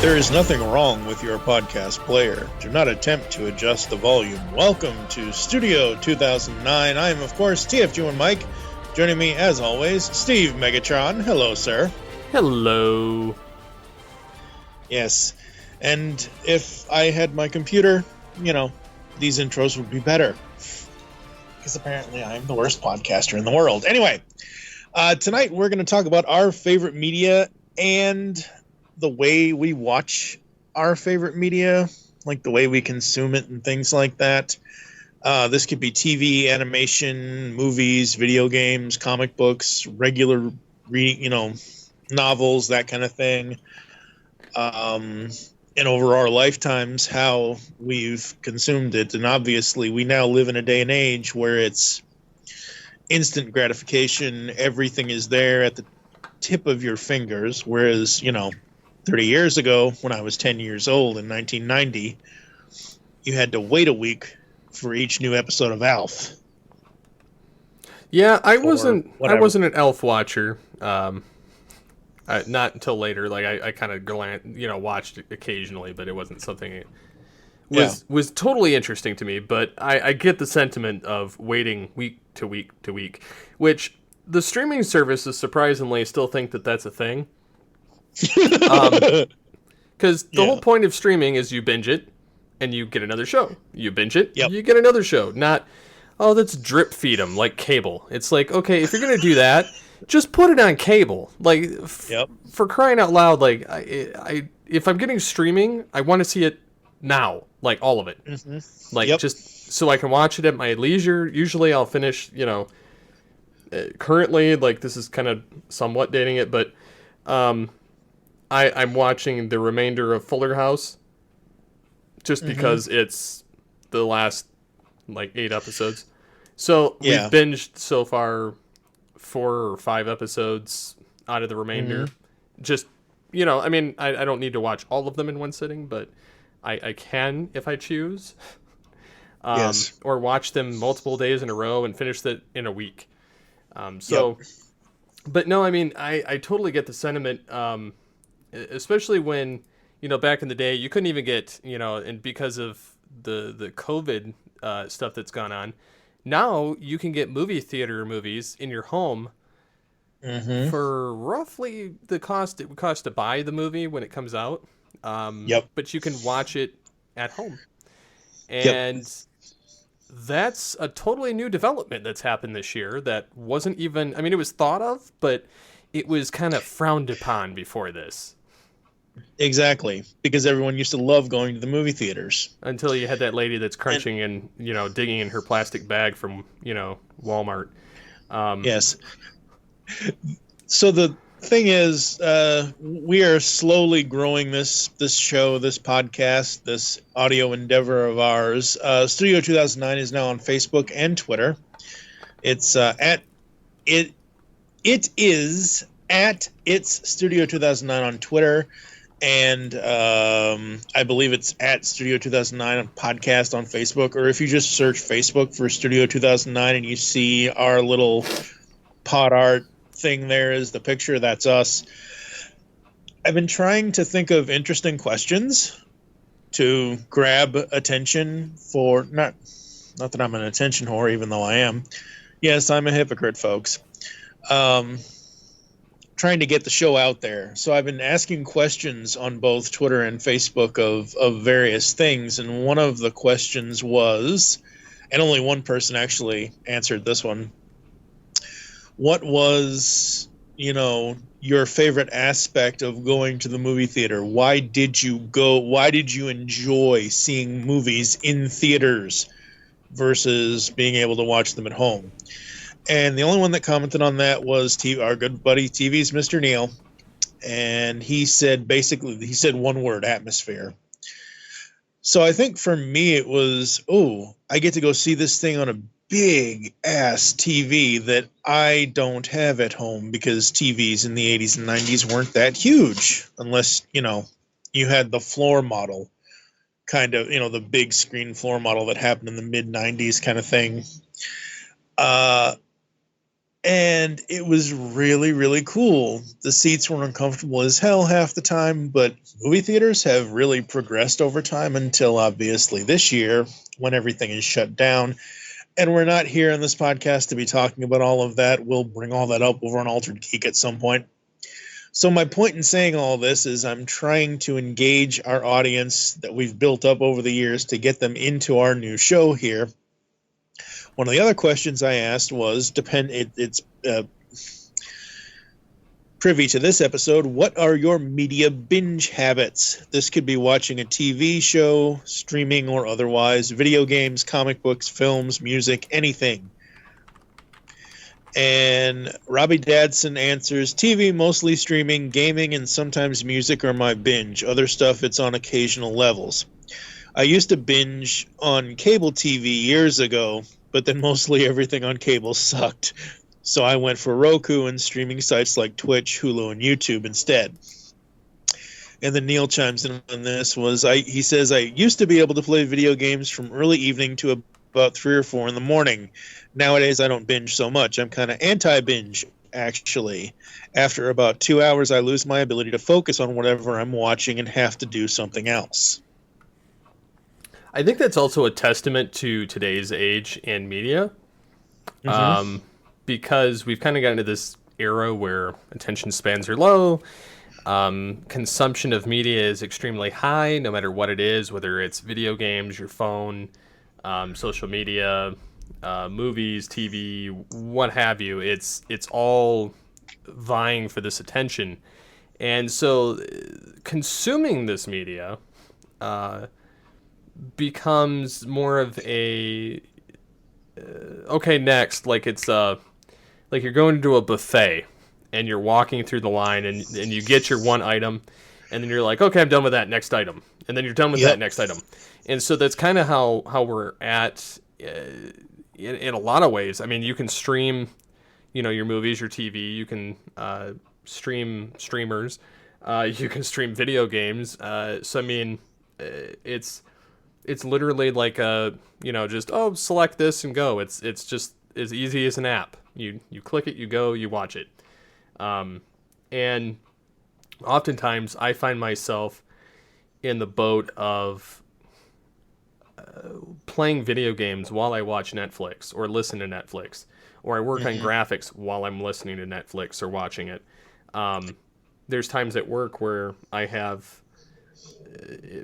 There is nothing wrong with your podcast player. Do not attempt to adjust the volume. Welcome to Studio 2009. I am, of course, TFG1Mike. Joining me, as always, Steve Megatron. Hello, sir. Hello. Yes, and if I had my computer, these intros would be better. Because apparently I am the worst podcaster in the world. Anyway, tonight we're going to talk about our favorite media and the way we watch our favorite media, like the way we consume it and things like that. This could be TV, animation, movies, video games, comic books, regular novels, that kind of thing. And over our lifetimes, how we've consumed it. And obviously, we now live in a day and age where it's instant gratification. Everything is there at the tip of your fingers. Whereas, 30 years ago, when I was 10 years old in 1990, you had to wait a week for each new episode of Alf. Yeah, I wasn't an Elf watcher. Not until later. Like I kind of watched it occasionally, but it wasn't something was totally interesting to me. But I get the sentiment of waiting week to week to week, which the streaming services surprisingly still think that that's a thing. Because the whole point of streaming is you binge it and you get another show. You binge it, you get another show. Not, let's drip feed them like cable. It's like, okay, if you're gonna do that, just put it on cable. Like, for crying out loud, like if I'm getting streaming, I want to see it now, like all of it. Mm-hmm. Like just so I can watch it at my leisure. Usually, I'll finish. Currently, like this is kind of somewhat dating it, but I'm watching the remainder of Fuller House just because it's the last 8 episodes. So we've binged so far 4 or 5 episodes out of the remainder. Just, I don't need to watch all of them in one sitting, but I can if I choose. Or watch them multiple days in a row and finish that in a week. But no, I totally get the sentiment, especially when, back in the day, you couldn't even get, and because of the COVID stuff that's gone on, now you can get movie theater movies in your home for roughly the cost it would cost to buy the movie when it comes out. But you can watch it at home. And that's a totally new development that's happened this year that wasn't even, it was thought of, but it was kind of frowned upon before this. Exactly, because everyone used to love going to the movie theaters. Until you had that lady that's crunching and digging in her plastic bag from, Walmart. Yes. So the thing is, we are slowly growing this show, this podcast, this audio endeavor of ours. Studio 2009 is now on Facebook and Twitter. It's it is at It's Studio 2009 on Twitter, and I believe it's at Studio 2009 on podcast on Facebook. Or if you just search Facebook for Studio 2009 and you see our little pod art thing there is the picture, that's us. I've been trying to think of interesting questions to grab attention for, not that I'm an attention whore, even though I am. Yes, I'm a hypocrite, folks. Trying to get the show out there. So I've been asking questions on both Twitter and Facebook of various things, and one of the questions was, and only one person actually answered this one, what was, your favorite aspect of going to the movie theater? Why did you go? Why did you enjoy seeing movies in theaters versus being able to watch them at home? And the only one that commented on that was our good buddy TV's Mr. Neil. And he said one word, atmosphere. So I think for me it was, I get to go see this thing on a big ass TV that I don't have at home, because TVs in the 80s and 90s weren't that huge unless, you had the floor model kind of, the big screen floor model that happened in the mid 90s kind of thing. And it was really, really cool. The seats were uncomfortable as hell half the time, but movie theaters have really progressed over time until obviously this year when everything is shut down. And we're not here on this podcast to be talking about all of that. We'll bring all that up over on Altered Geek at some point. So my point in saying all this is I'm trying to engage our audience that we've built up over the years to get them into our new show here. One of the other questions I asked was, it's privy to this episode, what are your media binge habits? This could be watching a TV show, streaming or otherwise, video games, comic books, films, music, anything. And Robbie Dadson answers, TV, mostly streaming, gaming, and sometimes music are my binge. Other stuff, it's on occasional levels. I used to binge on cable TV years ago, but then mostly everything on cable sucked. So I went for Roku and streaming sites like Twitch, Hulu, and YouTube instead. And then Neil chimes in on this. He says, I used to be able to play video games from early evening to about 3 or 4 in the morning. Nowadays, I don't binge so much. I'm kind of anti-binge, actually. After about 2 hours, I lose my ability to focus on whatever I'm watching and have to do something else. I think that's also a testament to today's age and media. Mm-hmm. Because we've kind of gotten into this era where attention spans are low. Consumption of media is extremely high, no matter what it is, whether it's video games, your phone, social media, movies, TV, what have you. It's all vying for this attention. And so consuming this media becomes more of a okay, next, like it's like you're going to a buffet and you're walking through the line and you get your one item and then you're like, okay, I'm done with that, next item, and then you're done with that next item. And so that's kind of how we're at in a lot of ways. I mean, you can stream, your movies, your TV, you can stream streamers, you can stream video games. So I mean, it's literally like just select this and go. It's just as easy as an app. You click it, you go, you watch it. And oftentimes I find myself in the boat of playing video games while I watch Netflix or listen to Netflix, or I work on graphics while I'm listening to Netflix or watching it. There's times at work where I have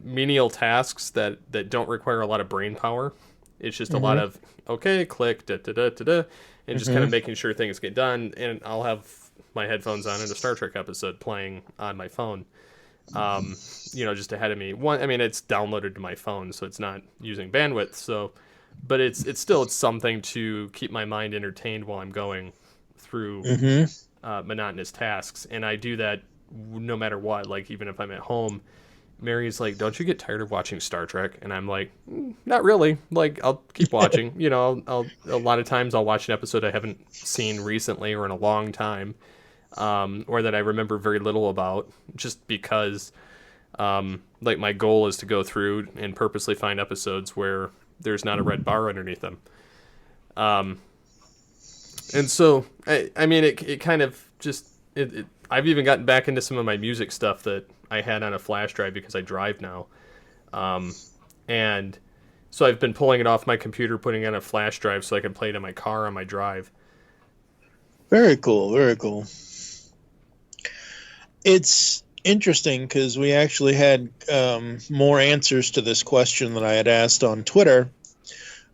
menial tasks that don't require a lot of brain power. It's just a lot of, okay, click, da-da-da-da-da, and just kind of making sure things get done. And I'll have my headphones on and a Star Trek episode playing on my phone, just ahead of me. It's downloaded to my phone, so it's not using bandwidth. So, but it's still something to keep my mind entertained while I'm going through monotonous tasks. And I do that no matter what, like even if I'm at home. Mary's like, don't you get tired of watching Star Trek? And I'm like, not really. Like, I'll keep watching. I'll a lot of times I'll watch an episode I haven't seen recently or in a long time, or that I remember very little about, just because, my goal is to go through and purposely find episodes where there's not a red bar underneath them. And so, it kind of just, I've even gotten back into some of my music stuff that I had on a flash drive because I drive now. And so I've been pulling it off my computer, putting it on a flash drive so I can play it in my car on my drive. Very cool, very cool. It's interesting because we actually had more answers to this question that I had asked on Twitter.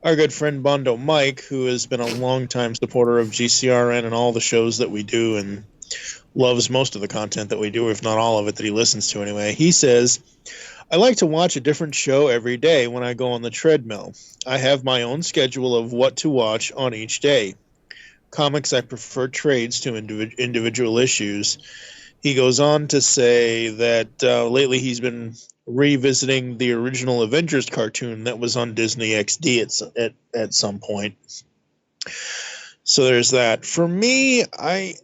Our good friend Bondo Mike, who has been a longtime supporter of GCRN and all the shows that we do and loves most of the content that we do, if not all of it that he listens to anyway. He says, I like to watch a different show every day when I go on the treadmill. I have my own schedule of what to watch on each day. Comics, I prefer trades to individual issues. He goes on to say that lately he's been revisiting the original Avengers cartoon that was on Disney XD at some point. So there's that. For me, I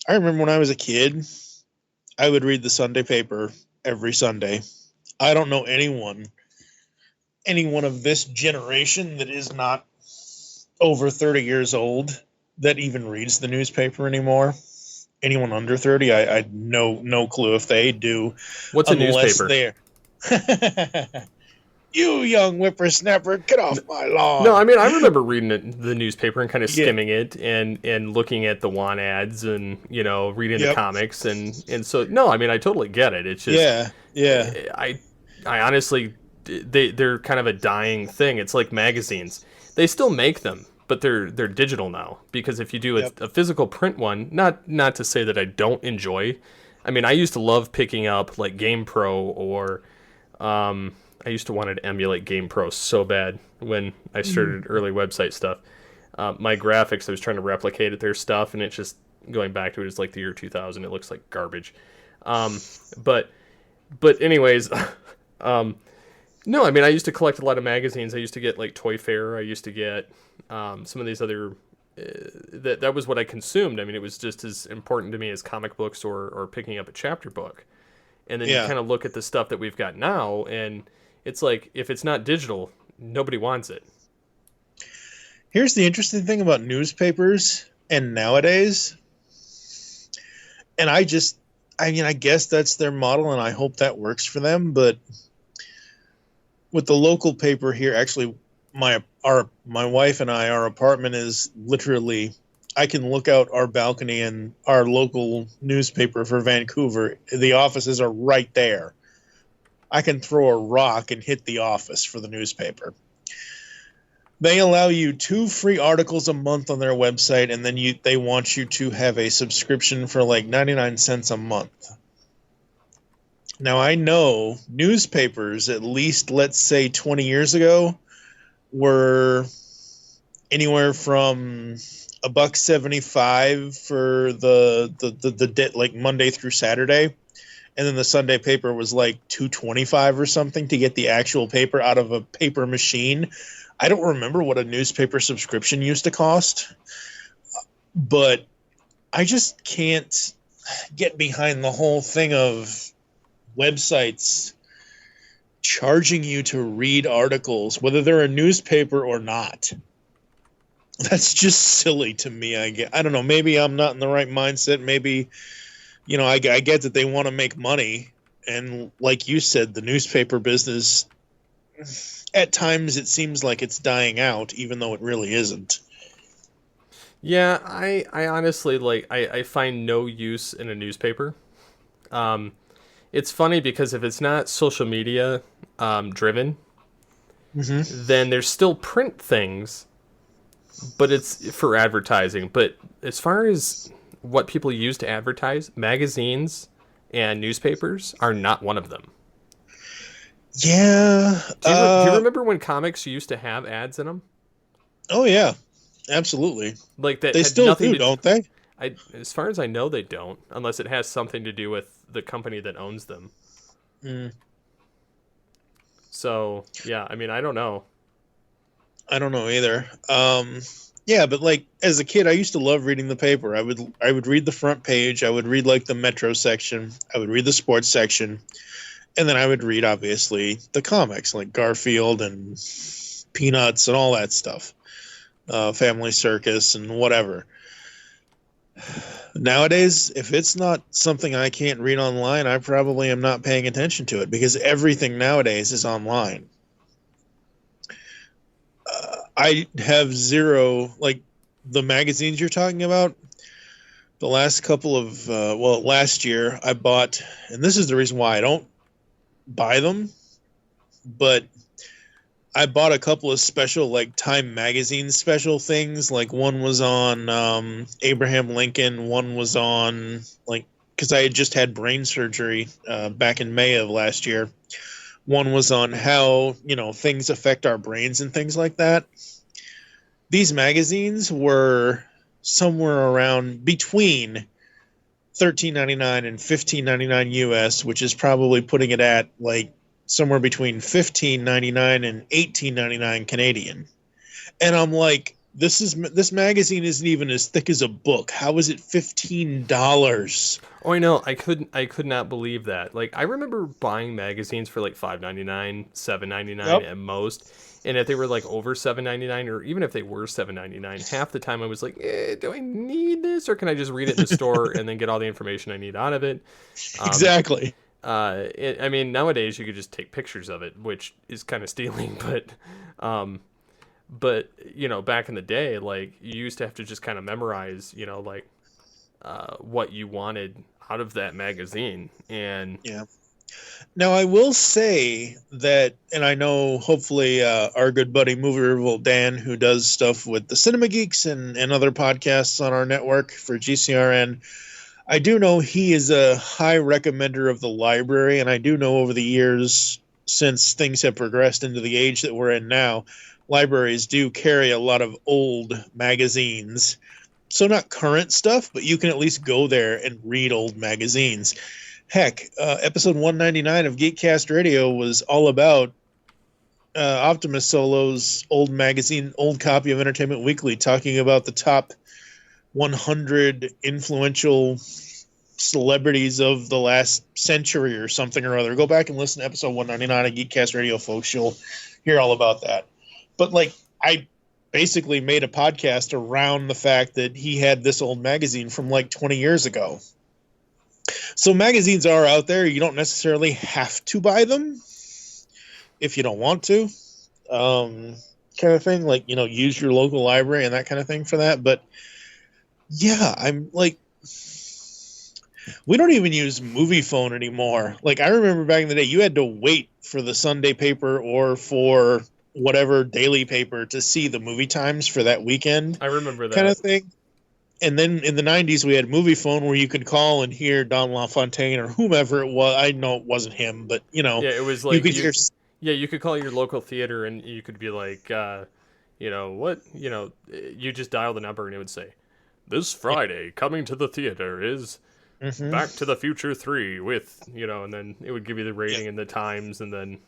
remember when I was a kid, I would read the Sunday paper every Sunday. I don't know anyone of this generation that is not over 30 years old that even reads the newspaper anymore. Anyone under 30, I no clue if they do. What's a newspaper? They're you young whippersnapper, get off my lawn. No, I mean, I remember reading the newspaper and kind of skimming it and looking at the want ads and, reading the comics. And so, no, I mean, I totally get it. It's just, I honestly, they're kind of a dying thing. It's like magazines. They still make them, but they're digital now. Because if you do a physical print one, not to say that I don't enjoy. I mean, I used to love picking up like GamePro or, I used to want to emulate GamePro so bad when I started early website stuff. My graphics, I was trying to replicate their stuff, and it's just going back to it. It's like the year 2000. It looks like garbage. But anyways, no, I mean, I used to collect a lot of magazines. I used to get like Toy Fair. I used to get some of these other. That was what I consumed. I mean, it was just as important to me as comic books or picking up a chapter book. And then you kind of look at the stuff that we've got now, and it's like, if it's not digital, nobody wants it. Here's the interesting thing about newspapers and nowadays, and I guess that's their model, and I hope that works for them, but with the local paper here, actually, my wife and I, our apartment is literally, I can look out our balcony and our local newspaper for Vancouver, the offices are right there. I can throw a rock and hit the office for the newspaper. They allow you 2 free articles a month on their website, and then they want you to have a subscription for like 99 cents a month. Now, I know newspapers, at least let's say 20 years ago, were anywhere from $1.75 for the like Monday through Saturday. And then the Sunday paper was like $2.25 or something to get the actual paper out of a paper machine. I don't remember what a newspaper subscription used to cost, but I just can't get behind the whole thing of websites charging you to read articles, whether they're a newspaper or not. That's just silly to me. I don't know. Maybe I'm not in the right mindset. Maybe, I get that they want to make money. And like you said, the newspaper business, at times it seems like it's dying out, even though it really isn't. Yeah, I honestly, I find no use in a newspaper. It's funny because if it's not social media driven, then there's still print things, but it's for advertising. But as far as what people use to advertise, magazines and newspapers are not one of them. Yeah. Do you remember when comics used to have ads in them? Oh, yeah. Absolutely. Like that. They still do, don't they? As far as I know, they don't, unless it has something to do with the company that owns them. So, yeah, I mean, I don't know. I don't know either. Yeah, but like as a kid, I used to love reading the paper. I would read the front page. I would read like the Metro section. I would read the sports section, and then I would read obviously the comics like Garfield and Peanuts and all that stuff, Family Circus and whatever. Nowadays, if it's not something I can't read online, I probably am not paying attention to it because everything nowadays is online. I have zero, like the magazines you're talking about, the last couple of, last year I bought, and this is the reason why I don't buy them, but I bought a couple of special, like Time Magazine special things. Like one was on Abraham Lincoln, one was on, like, because I had just had brain surgery back in May of last year. One was on how, things affect our brains and things like that. These magazines were somewhere around between $13.99 and $15.99 US, which is probably putting it at like somewhere between $15.99 and $18.99 Canadian. And I'm like, This magazine isn't even as thick as a book. How is it $15? Oh, I know. I could not believe that. Like, I remember buying magazines for like $5.99, $7.99 Yep. at most. And if they were like over $7.99, or even if they were $7.99, half the time I was like, do I need this, or can I just read it in the store and then get all the information I need out of it? Exactly. I mean, nowadays you could just take pictures of it, which is kind of stealing, but you know, back in the day, like, you used to have to just kind of memorize, you know, like, what you wanted out of that magazine. And Yeah. Now, I will say that, and I know hopefully our good buddy Movie Review Dan, who does stuff with the Cinema Geeks and other podcasts on our network for GCRN, I do know he is a high recommender of the library, and I do know over the years, since things have progressed into the age that we're in now, libraries do carry a lot of old magazines. So not current stuff, but you can at least go there and read old magazines. Heck, episode 199 of Geekcast Radio was all about Optimus Solo's old magazine, old copy of Entertainment Weekly, talking about the top 100 influential celebrities of the last century or something or other. Go back and listen to episode 199 of Geekcast Radio, folks. You'll hear all about that. But, like, I basically made a podcast around the fact that he had this old magazine from like 20 years ago. So magazines are out there. You don't necessarily have to buy them if you don't want to, kind of thing. Like, you know, use your local library and that kind of thing for that. But yeah, I'm like, we don't even use Movie Phone anymore. Like, I remember back in the day, you had to wait for the Sunday paper or for whatever daily paper to see the movie times for that weekend. I remember that kind of thing. And then in the 90s, we had Movie Phone where you could call and hear Don LaFontaine or whomever it was. I know it wasn't him, but, you know. Yeah, it was like, you could hear... Yeah, you could call your local theater and you could be like, you know, what? You know, you just dial the number and it would say, this Friday, coming to the theater is Back to the Future 3 with, you know, and then it would give you the rating and the times, and then,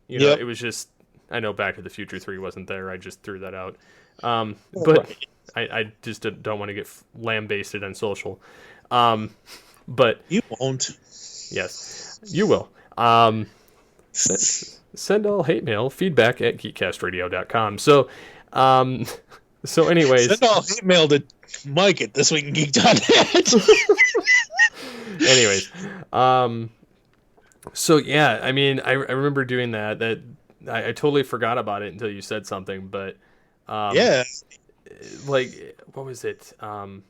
you know, it was just, I know Back to the Future 3 wasn't there. I just threw that out. But I just don't want to get lambasted on social. But you won't. Yes, you will. Send all hate mail, feedback at geekcastradio.com. So anyways. Send all hate mail to Mike at thisweekingeek.net. Anyways. So yeah, I mean, I remember doing that. I totally forgot about it until you said something, but yeah. Like, what was it? Oh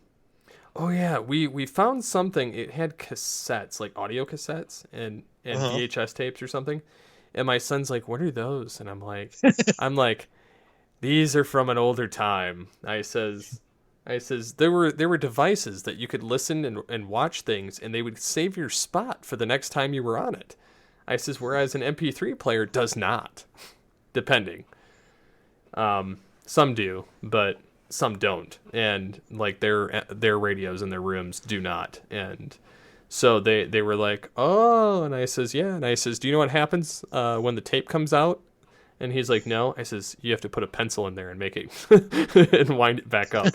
yeah, we found something. It had cassettes, like audio cassettes and VHS tapes or something. And my son's like, "What are those?" And I'm like, "These are from an older time." I says there were devices that you could listen and watch things, and they would save your spot for the next time you were on it. I says, whereas an MP3 player does not, depending. Some do, but some don't, and like their radios in their rooms do not. And so they were like, oh, and I says, yeah, and I says, do you know what happens when the tape comes out? And he's like, no. I says, you have to put a pencil in there and make it and wind it back up.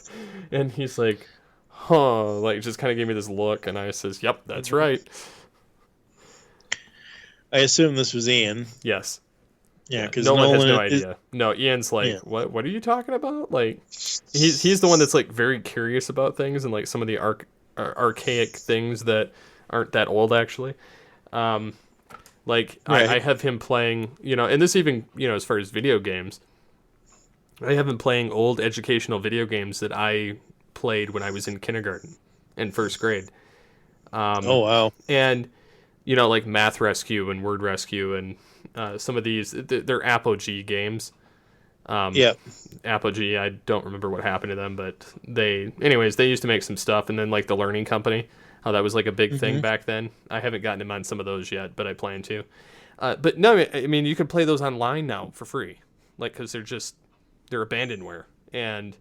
And he's like, huh, like just kind of gave me this look, and I says, yep, that's right. I assume this was Ian. Yes. Yeah, because Nolan has no idea. No, Ian's like, what are you talking about? Like, he's the one that's like very curious about things and like some of the archaic things that aren't that old actually. Like right. I have him playing, you know, and this even, you know, as far as video games, I have him playing old educational video games that I played when I was in kindergarten and first grade. Oh wow! And you know, like Math Rescue and Word Rescue and some of these, they're Apogee games. Apogee, I don't remember what happened to them, but they used to make some stuff, and then like the Learning Company, how that was like a big thing back then. I haven't gotten him on some of those yet, but I plan to. But no, I mean, you can play those online now for free, like, because they're abandonware, and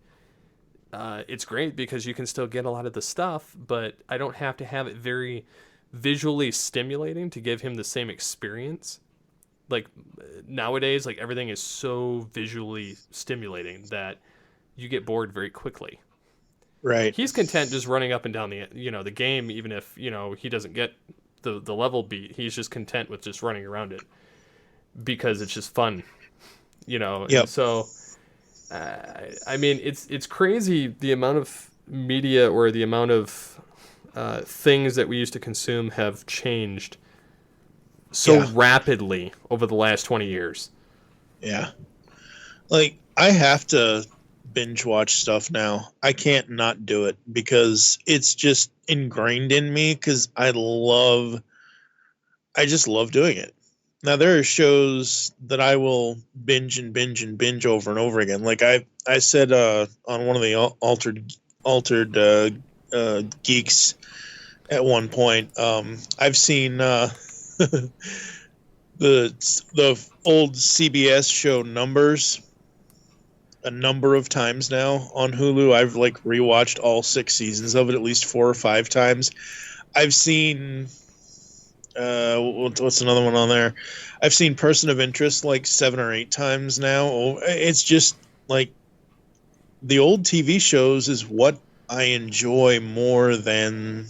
it's great because you can still get a lot of the stuff, but I don't have to have it very visually stimulating to give him the same experience. Like nowadays, like everything is so visually stimulating that you get bored very quickly. Right. He's content just running up and down the game, even if, he doesn't get the level beat. He's just content with just running around it because it's just fun, Yep. And so, I mean, it's crazy the amount of media or the amount of things that we used to consume have changed so rapidly over the last 20 years. Yeah. Like, I have to binge watch stuff now. I can't not do it because it's just ingrained in me because I just love doing it. Now, there are shows that I will binge and binge and binge over and over again. Like I said on one of the altered geeks at one point, I've seen the old CBS show Numbers a number of times now on Hulu. I've like rewatched all 6 seasons of it at least 4 or 5 times. I've seen what's another one on there? I've seen Person of Interest like 7 or 8 times now. It's just like the old TV shows is what I enjoy more than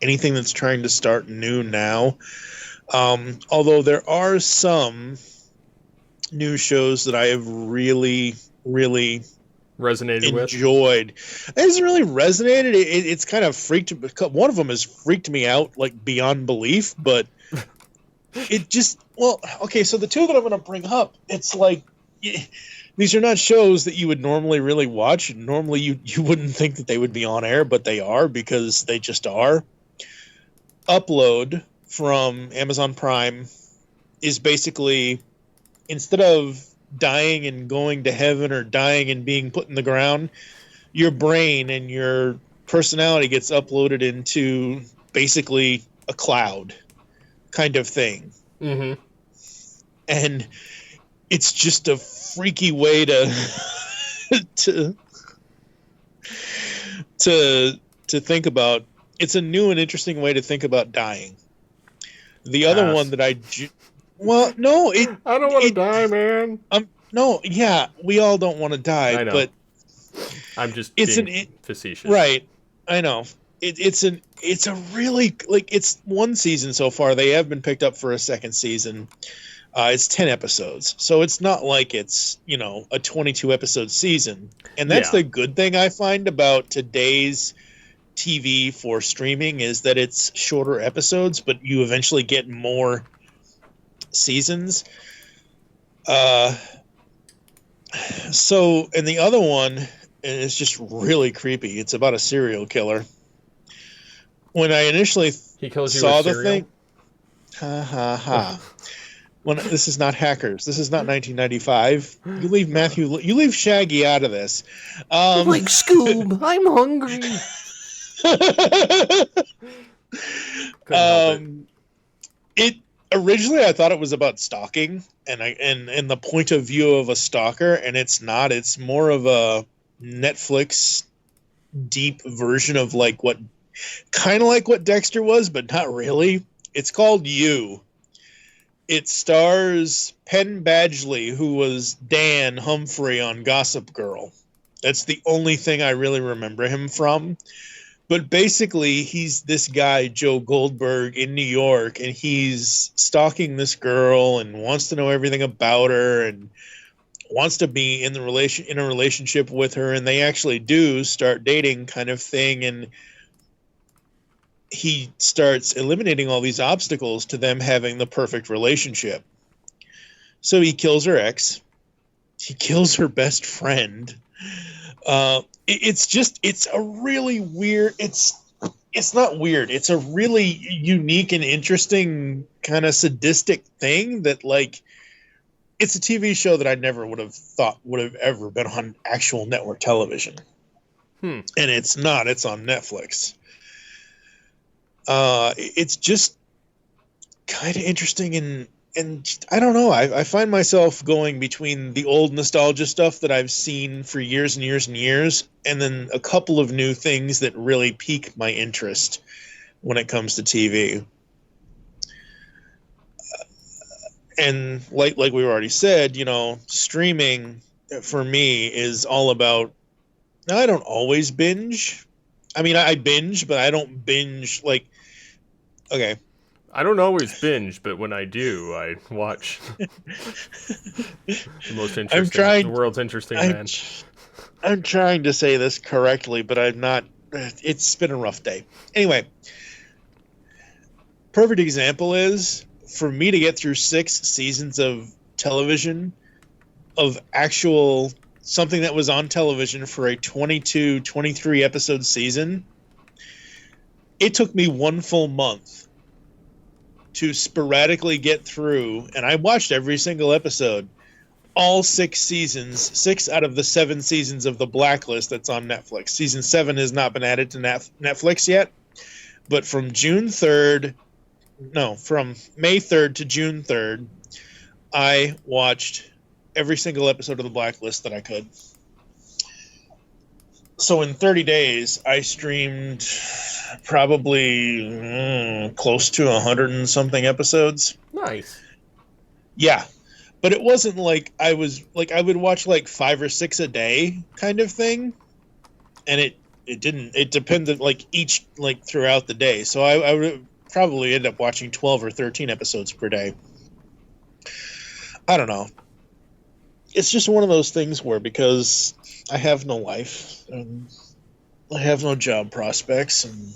anything that's trying to start new now. Although there are some new shows that I have really, really enjoyed. It hasn't really resonated. It's kind of freaked. One of them has freaked me out like beyond belief, but it just okay. So the two that I'm going to bring up, it's like these are not shows that you would normally really watch. Normally, you wouldn't think that they would be on air, but they are because they just are. Upload from Amazon Prime is basically, instead of dying and going to heaven or dying and being put in the ground, your brain and your personality gets uploaded into basically a cloud kind of thing. Mm-hmm. And it's just a freaky way to think about. It's a new and interesting way to think about dying. The other one that I don't want to die, man. No, yeah, we all don't want to die, I know. But I'm just being facetious. Right. I know. It's a really, like, it's 1 season so far. They have been picked up for a 2nd season. It's 10 episodes. So it's not like it's, a 22 episode season. And that's the good thing I find about today's TV for streaming is that it's shorter episodes, but you eventually get more seasons. So, and the other one is just really creepy. It's about a serial killer. When I initially saw the thing, this is not Hackers. This is not 1995. You leave Shaggy out of this. Like Scoob, I'm hungry. It originally I thought it was about stalking and the point of view of a stalker, and it's not. It's more of a Netflix deep version of kind of like what Dexter was, but not really. It's called You. It stars Penn Badgley, who was Dan Humphrey on Gossip Girl. That's the only thing I really remember him from. But basically, he's this guy, Joe Goldberg, in New York, and he's stalking this girl and wants to know everything about her and wants to be in a relationship with her, and they actually do start dating kind of thing, and he starts eliminating all these obstacles to them having the perfect relationship. So he kills her ex. He kills her best friend. It's a really weird, it's not weird. It's a really unique and interesting kind of sadistic thing that, it's a TV show that I never would have thought would have ever been on actual network television. And it's not. It's on Netflix. It's just kind of interesting, and I don't know. I find myself going between the old nostalgia stuff that I've seen for years and years and years, and then a couple of new things that really pique my interest when it comes to TV. And like we already said, streaming for me is all about. Now, I don't always binge. I mean, I binge, but I don't binge like. Okay. I don't always binge, but when I do, I watch the most interesting, the world's interesting man. I'm trying to say this correctly, but I'm not. It's been a rough day. Anyway, perfect example is for me to get through 6 seasons of television, of actual something that was on television for a 22, 23 episode season. It took me 1 full month to sporadically get through, and I watched every single episode, all 6 seasons, 6 out of the 7 seasons of The Blacklist that's on Netflix. Season 7 has not been added to Netflix yet, but from May 3rd to June 3rd, I watched every single episode of The Blacklist that I could. So in 30 days, I streamed probably close to 100 and something episodes. Nice. Yeah. But it wasn't like I would watch like 5 or 6 a day kind of thing. And it depended like each, like throughout the day. So I would probably end up watching 12 or 13 episodes per day. I don't know. It's just one of those things where, because I have no life and I have no job prospects and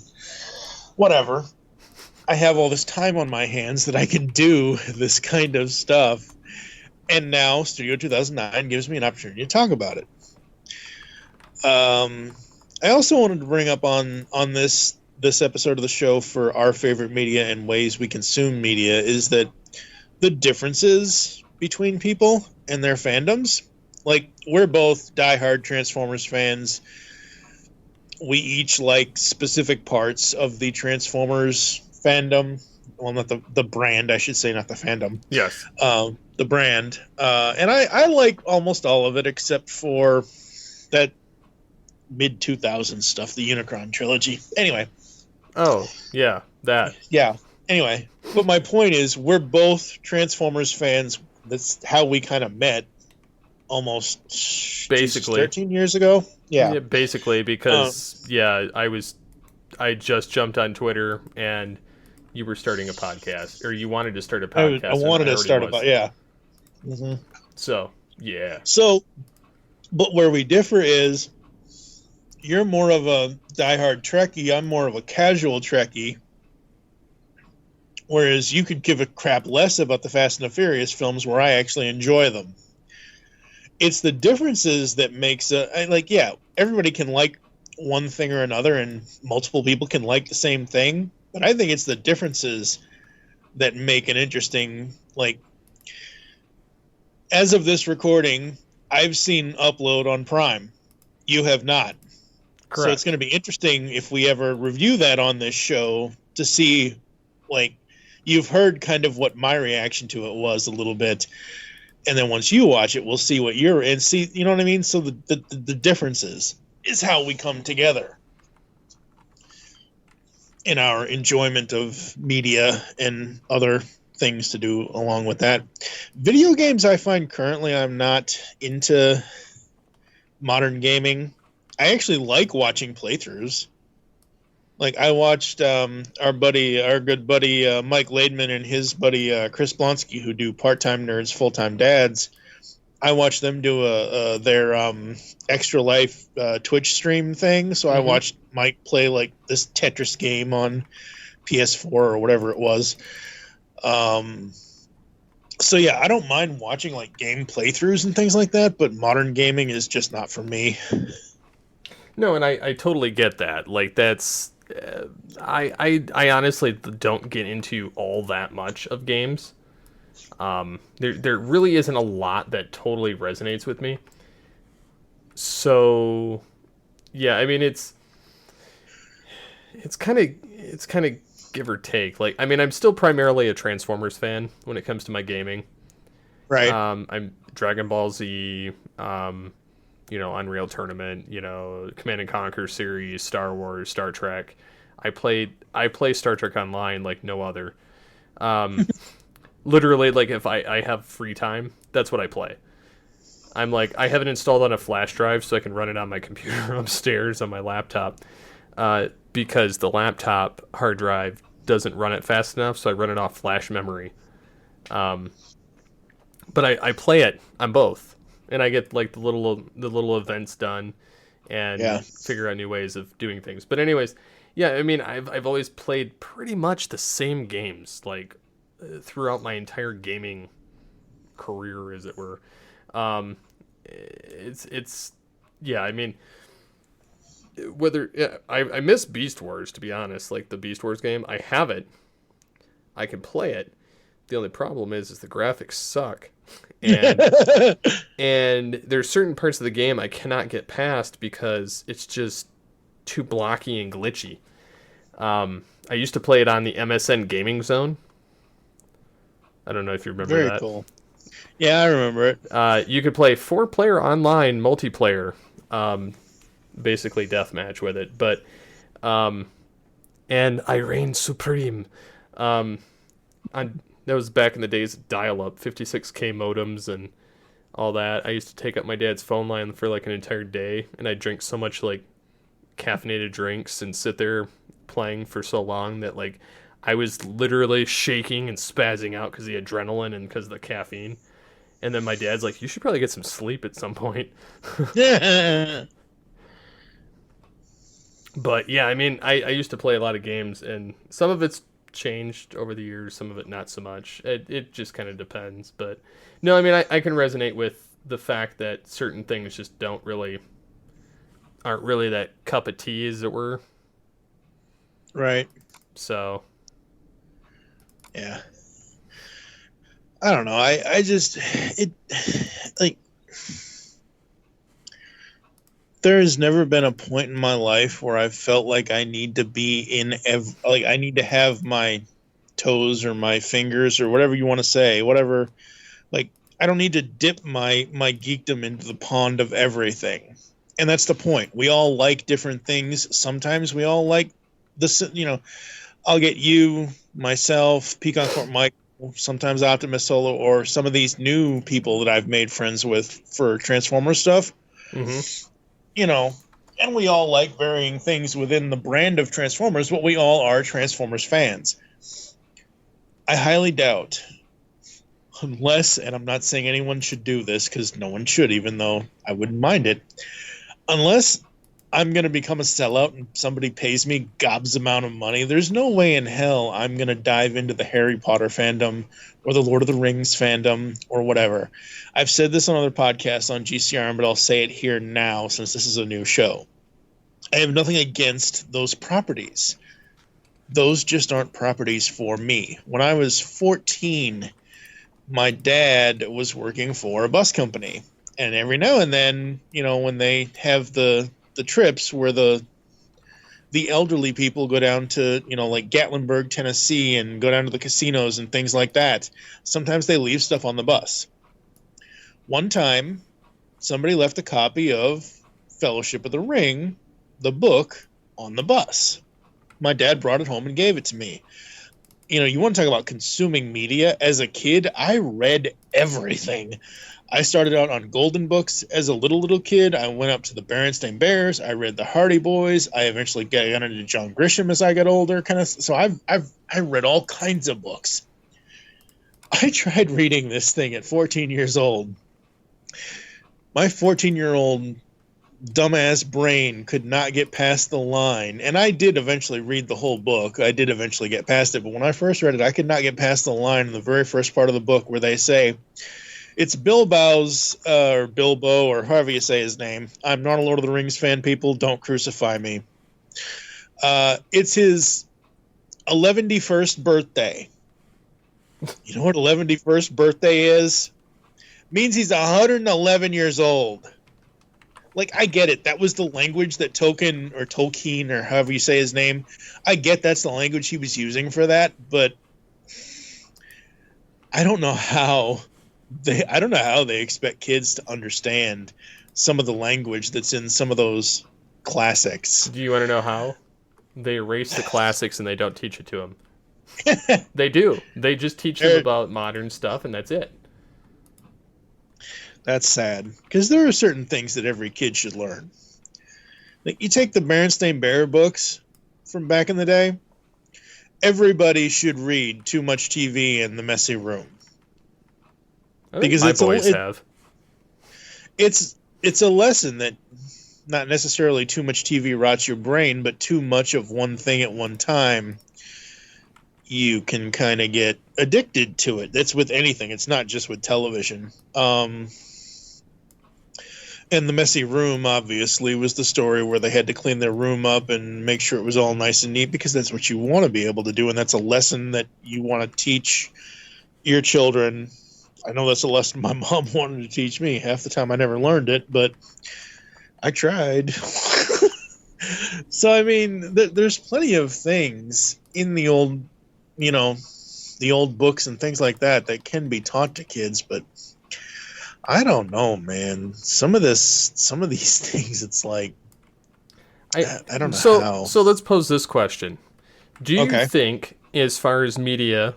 whatever, I have all this time on my hands that I can do this kind of stuff. And now Studio 2009 gives me an opportunity to talk about it. I also wanted to bring up on this episode of the show for our favorite media and ways we consume media is that the differences between people and their fandoms. Like, we're both diehard Transformers fans. We each like specific parts of the Transformers fandom. Well, not the brand, I should say, not the fandom. Yes. The brand. And I like almost all of it except for that mid-2000s stuff, the Unicron trilogy. Anyway. Oh, yeah, that. Yeah. Anyway, but my point is, we're both Transformers fans. That's how we kind of met almost basically 13 years ago. Yeah, basically, because I just jumped on Twitter and you were starting a podcast, or you wanted to start a podcast. I wanted to start a podcast. Yeah. Mm-hmm. So yeah. So, but where we differ is, you're more of a diehard Trekkie. I'm more of a casual Trekkie. Whereas you could give a crap less about the Fast and the Furious films, where I actually enjoy them. It's the differences that makes everybody can like one thing or another, and multiple people can like the same thing. But I think it's the differences that make an interesting, like, as of this recording, I've seen Upload on Prime. You have not. Correct. So it's going to be interesting if we ever review that on this show to see, like, you've heard kind of what my reaction to it was a little bit. And then once you watch it, we'll see what you're in. See, you know what I mean? So the differences is how we come together in our enjoyment of media and other things to do along with that. Video games, I find currently I'm not into modern gaming. I actually like watching playthroughs. Like, I watched our good buddy Mike Laidman and his buddy Chris Blonsky, who do Part-Time Nerds, Full-Time Dads. I watched them do their Extra Life Twitch stream thing. So I watched Mike play like this Tetris game on PS4 or whatever it was. So yeah, I don't mind watching like game playthroughs and things like that, but modern gaming is just not for me. No, and I totally get that. Like, that's I honestly don't get into all that much of games. There really isn't a lot that totally resonates with me. So yeah, I mean, it's kind of give or take. Like, I mean, I'm still primarily a Transformers fan when it comes to my gaming. Right. I'm Dragon Ball Z, Unreal Tournament, Command and Conquer series, Star Wars, Star Trek. I play Star Trek Online like no other. Literally, like, if I have free time, that's what I play. I'm like, I have it installed on a flash drive so I can run it on my computer upstairs on my laptop, because the laptop hard drive doesn't run it fast enough, so I run it off flash memory. But I play it on both, and I get like the little events done, and figure out new ways of doing things. But anyways, yeah, I mean, I've always played pretty much the same games like throughout my entire gaming career, as it were. It's yeah, I mean, I miss Beast Wars, to be honest. Like the Beast Wars game, I have it, I can play it. The only problem is the graphics suck, and and there's certain parts of the game I cannot get past because it's just too blocky and glitchy. I used to play it on the MSN Gaming Zone. I don't know if you remember that. Very cool. Yeah, I remember it. You could play 4-player online multiplayer, basically deathmatch with it. But and I reign supreme. That was back in the days of dial-up, 56K modems and all that. I used to take up my dad's phone line for like an entire day, and I'd drink so much like caffeinated drinks and sit there playing for so long that like I was literally shaking and spazzing out because of the adrenaline and because of the caffeine. And then my dad's like, you should probably get some sleep at some point. But yeah, I mean, I used to play a lot of games, and some of it's changed over the years, some of it not so much. It just kind of depends. But no, I mean, I can resonate with the fact that certain things just aren't really that cup of tea, as it were. Right. So yeah, I don't know. I just like, there has never been a point in my life where I felt like I need to be I need to have my toes or my fingers or whatever you want to say, whatever. Like, I don't need to dip my geekdom into the pond of everything. And that's the point. We all like different things. Sometimes we all like I'll get you, myself, Pecan Court Mike, sometimes Optimus Solo, or some of these new people that I've made friends with for Transformers stuff. Mm-hmm. And we all like varying things within the brand of Transformers, but we all are Transformers fans. I highly doubt, unless, and I'm not saying anyone should do this because no one should, even though I wouldn't mind it, unless I'm going to become a sellout and somebody pays me gobs amount of money, there's no way in hell I'm going to dive into the Harry Potter fandom or the Lord of the Rings fandom or whatever. I've said this on other podcasts on GCRN, but I'll say it here now since this is a new show. I have nothing against those properties. Those just aren't properties for me. When I was 14, my dad was working for a bus company. And every now and then, when they have the trips where the elderly people go down to, like Gatlinburg, Tennessee, and go down to the casinos and things like that, sometimes they leave stuff on the bus. One time, somebody left a copy of Fellowship of the Ring, the book, on the bus. My dad brought it home and gave it to me. You want to talk about consuming media? As a kid, I read everything. I started out on Golden Books as a little kid. I went up to the Berenstain Bears. I read the Hardy Boys. I eventually got into John Grisham as I got older, kind of. So I read all kinds of books. I tried reading this thing at 14 years old. My 14-year-old dumbass brain could not get past the line, and I did eventually read the whole book. I did eventually get past it, but when I first read it, I could not get past the line in the very first part of the book where they say, it's Bilbo's, or Bilbo, or however you say his name. I'm not a Lord of the Rings fan, people. Don't crucify me. It's his 11th birthday. You know what 11th birthday is? Means he's 111 years old. Like, I get it. That was the language that Tolkien, or however you say his name, I get that's the language he was using for that, but I don't know how they expect kids to understand some of the language that's in some of those classics. Do you want to know how? They erase the classics and they don't teach it to them. They do. They just teach them about modern stuff, and that's it. That's sad, because there are certain things that every kid should learn. Like, you take the Berenstain Bear books from back in the day, everybody should read Too Much TV and The Messy Room. I think my boys have. It's a lesson that not necessarily too much TV rots your brain, but too much of one thing at one time, you can kind of get addicted to it. That's with anything. It's not just with television. And The Messy Room, obviously, was the story where they had to clean their room up and make sure it was all nice and neat, because that's what you want to be able to do, and that's a lesson that you want to teach your children. I know that's a lesson my mom wanted to teach me. Half the time I never learned it, but I tried. So, I mean, there's plenty of things in the old, the old books and things like that that can be taught to kids, but I don't know, man. Some of these things, it's like, I don't know how. So let's pose this question. Do you think, as far as media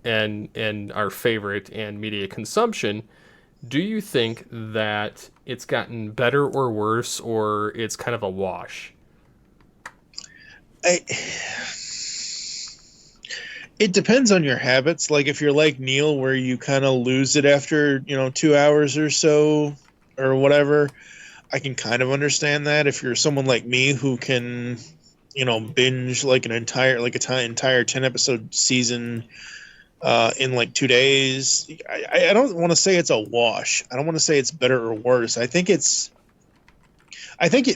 and our favorite and media consumption, do you think that it's gotten better or worse, or it's kind of a wash? It depends on your habits. Like, if you're like Neil, where you kind of lose it after 2 hours or so or whatever, I can kind of understand that. If you're someone like me who can binge like an entire 10 episode season in like 2 days, I don't want to say it's a wash. I don't want to say it's better or worse. I think it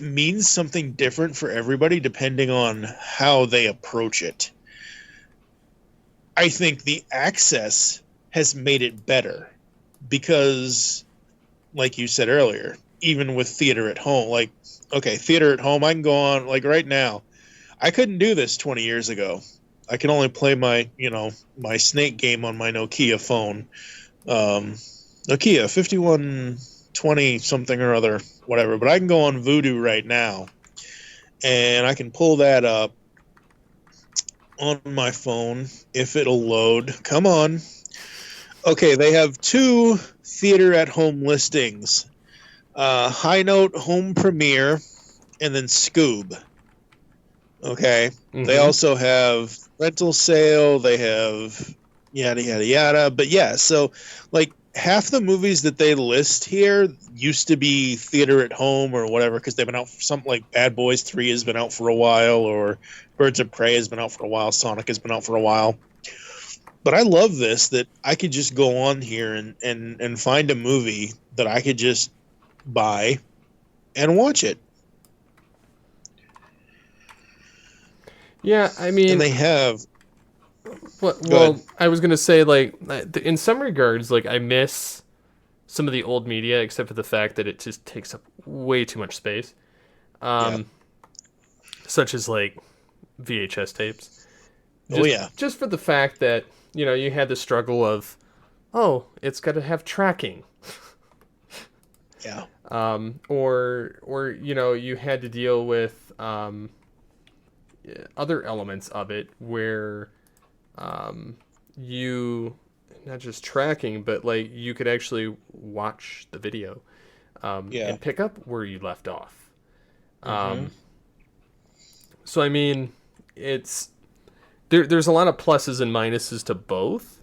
means something different for everybody depending on how they approach it. I think the access has made it better because, like you said earlier, even with theater at home, theater at home, I can go on, like right now, I couldn't do this 20 years ago. I can only play my Snake game on my Nokia phone. Nokia 5120 something or other, whatever. But I can go on Voodoo right now, and I can pull that up on my phone if it'll load. Come on. Okay, they have 2 theater at home listings. High Note Home Premiere and then Scoob. Okay. Mm-hmm. They also have rental sale. They have yada, yada, yada. But yeah, so like half the movies that they list here used to be theater at home or whatever, because they've been out for something like Bad Boys 3 has been out for a while, or Birds of Prey has been out for a while. Sonic has been out for a while. But I love this, that I could just go on here and find a movie that I could just buy and watch it. Yeah, I mean, and they have. Well, I was gonna say, like, in some regards, like, I miss some of the old media, except for the fact that it just takes up way too much space. Such as like VHS tapes. Just for the fact that you had the struggle of, it's got to have tracking. Yeah. Or you had to deal with other elements of it where you, not just tracking, but like you could actually watch the video and pick up where you left off. So I mean, it's there's a lot of pluses and minuses to both,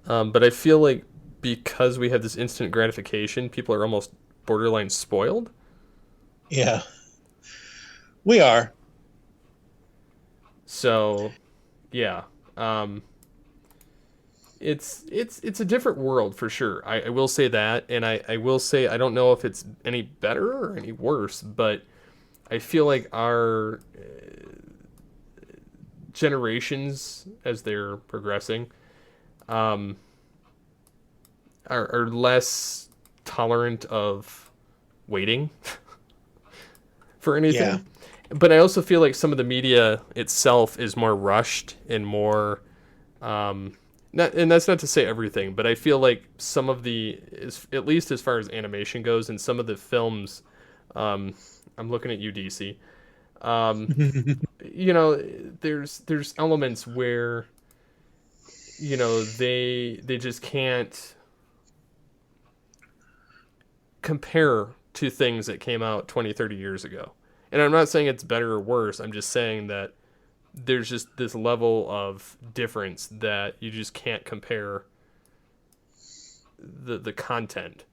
but I feel like because we have this instant gratification, people are almost borderline spoiled. Yeah, we are. So, yeah, it's a different world for sure. I will say that, and I will say I don't know if it's any better or any worse, but I feel like our generations, as they're progressing, are less tolerant of waiting for anything. Yeah. But I also feel like some of the media itself is more rushed and more, and that's not to say everything, but I feel like some of at least as far as animation goes, and some of the films, I'm looking at you, DC. There's elements where, they just can't. compare to things that came out 20, 30 years ago. And I'm not saying it's better or worse. I'm just saying that there's just this level of difference that you just can't compare the content.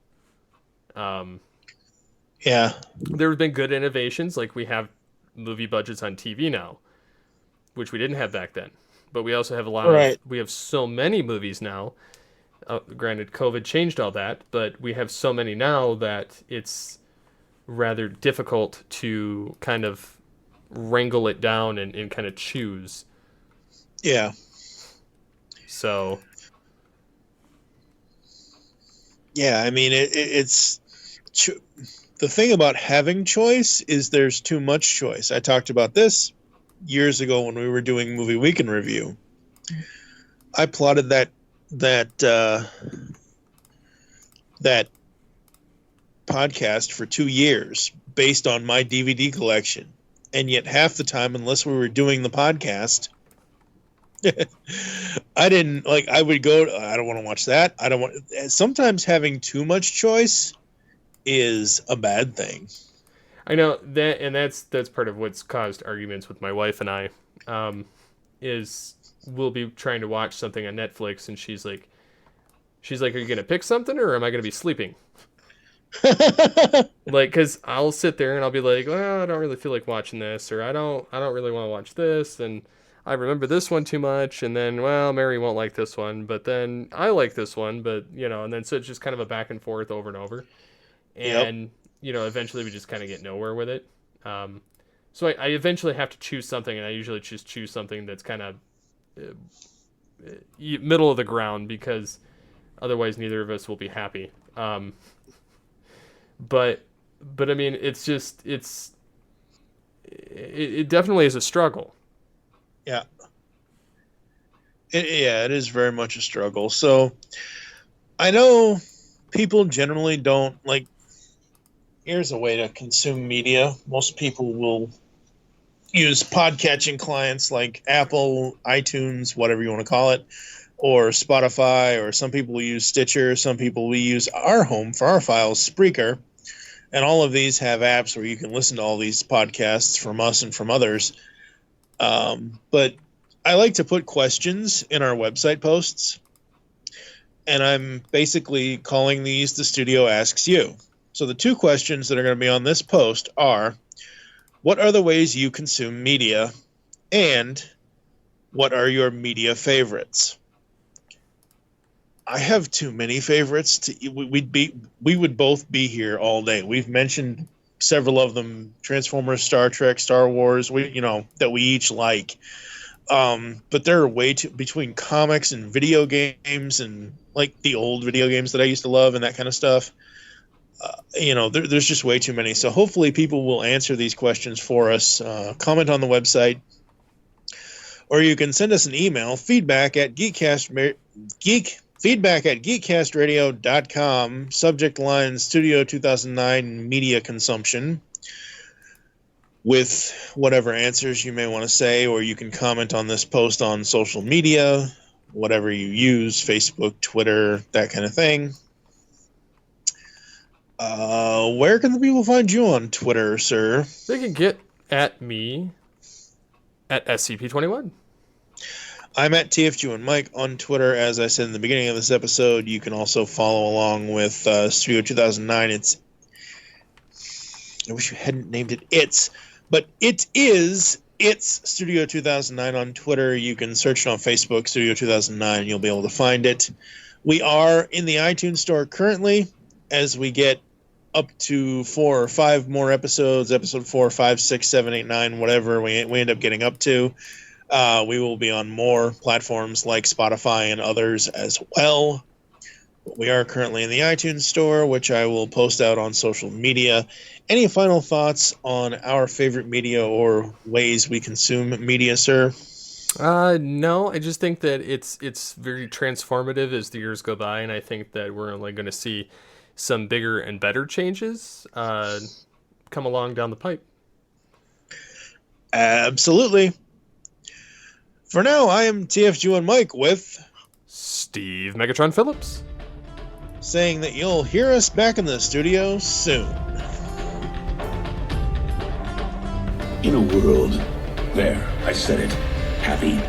Yeah. There have been good innovations, like we have movie budgets on TV now, which we didn't have back then. But we also have we have so many movies now. Granted, COVID changed all that, but we have so many now that it's rather difficult to kind of wrangle it down and kind of choose. Yeah. So. Yeah, I mean, it's the thing about having choice is there's too much choice. I talked about this years ago when we were doing Movie Weekend Review. I plotted that podcast for 2 years based on my DVD collection, and yet half the time, unless we were doing the podcast, I didn't like. I would go, I don't want to watch that. I don't want. Sometimes having too much choice is a bad thing. I know that, and that's part of what's caused arguments with my wife and I. Is we'll be trying to watch something on Netflix, and she's like, "Are you gonna pick something, or am I gonna be sleeping?" Like, because I'll sit there and I'll be like, "Well, I don't really feel like watching this," or I don't really want to watch this, and I remember this one too much, and then, well, Mary won't like this one, but then I like this one, but, and then so it's just kind of a back and forth over and over. And, eventually we just kind of get nowhere with it. So I eventually have to choose something, and I usually just choose something that's kind of middle of the ground, because otherwise neither of us will be happy. But I mean, it's just, it definitely is a struggle. Yeah. It is very much a struggle. So I know people generally don't like, here's a way to consume media. Most people will use podcatching clients like Apple, iTunes, whatever you want to call it, or Spotify, or some people will use Stitcher. Some people will use our home for our files, Spreaker. And all of these have apps where you can listen to all these podcasts from us and from others. But I like to put questions in our website posts, and I'm basically calling these The Studio Asks You. So the 2 questions that are going to be on this post are, what are the ways you consume media, and what are your media favorites? I have too many favorites. We would both be here all day. We've mentioned several of them: Transformers, Star Trek, Star Wars, that we each like. But there are way too, between comics and video games and like the old video games that I used to love and that kind of stuff. There's just way too many. So hopefully people will answer these questions for us. Comment on the website, or you can send us an email, feedback at geekcastradio.com, subject line Studio 2009 media consumption, with whatever answers you may want to say, or you can comment on this post on social media, whatever you use, Facebook, Twitter, that kind of thing. Where can the people find you on Twitter, sir? They can get at me at SCP-21. I'm at TFG1Mike on Twitter. As I said in the beginning of this episode, you can also follow along with Studio 2009. I wish you hadn't named it but it's Studio 2009 on Twitter. You can search it on Facebook, Studio 2009, and you'll be able to find it. We are in the iTunes store currently. As we get up to 4 or 5 more episodes, episode 4, 5, 6, 7, 8, 9, whatever we end up getting up to, we will be on more platforms like Spotify and others as well. But we are currently in the iTunes store, which I will post out on social media. Any final thoughts on our favorite media or ways we consume media, sir? No, I just think that it's very transformative as the years go by, and I think that we're only going to see some bigger and better changes come along down the pipe. Absolutely. For now, I am TFG1Mike with Steve Megatron Phillips. saying that you'll hear us back in the studio soon. In a world, there, I said it, happy